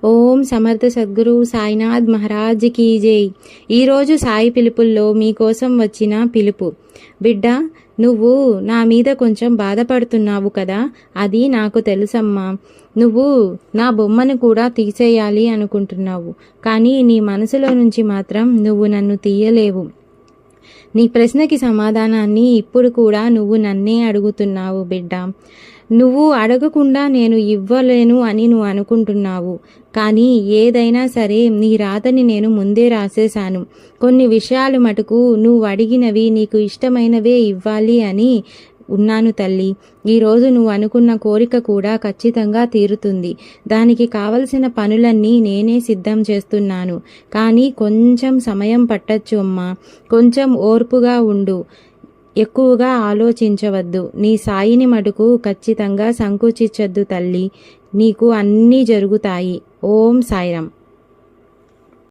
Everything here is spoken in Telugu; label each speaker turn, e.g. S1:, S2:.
S1: ఓం సమర్థ సద్గురు సాయినాథ్ మహారాజ్ కీ జై. ఈరోజు సాయి పిలుపుల్లో మీకోసం వచ్చిన పిలుపు. బిడ్డ, నువ్వు నా మీద కొంచెం బాధపడుతున్నావు కదా, అది నాకు తెలుసమ్మా. నువ్వు నా బొమ్మను కూడా తీసేయాలి అనుకుంటున్నావు, కానీ నీ మనసులో నుంచి మాత్రం నువ్వు నన్ను తీయలేవు. నీ ప్రశ్నకి సమాధానాన్ని ఇప్పుడు కూడా నువ్వు నన్నే అడుగుతున్నావు బిడ్డ. నువ్వు అడగకుండా నేను ఇవ్వలేను అని నువ్వు అనుకుంటున్నావు, కానీ ఏదైనా సరే నీ రాతని నేను ముందే రాసేశాను. కొన్ని విషయాలు మటుకు నువ్వు అడిగినవి నీకు ఇష్టమైనవే ఇవ్వాలి అని ఉన్నాను తల్లి. ఈరోజు నువ్వు అనుకున్న కోరిక కూడా ఖచ్చితంగా తీరుతుంది. దానికి కావలసిన పనులన్నీ నేనే సిద్ధం చేస్తున్నాను, కానీ కొంచెం సమయం పట్టచ్చు అమ్మా. కొంచెం ఓర్పుగా ఉండు, ఎక్కువగా ఆలోచించవద్దు. నీ సాయిని మటుకు ఖచ్చితంగా సంకోచించద్దు తల్లి. నీకు అన్నీ జరుగుతాయి. ఓం సాయిరాం.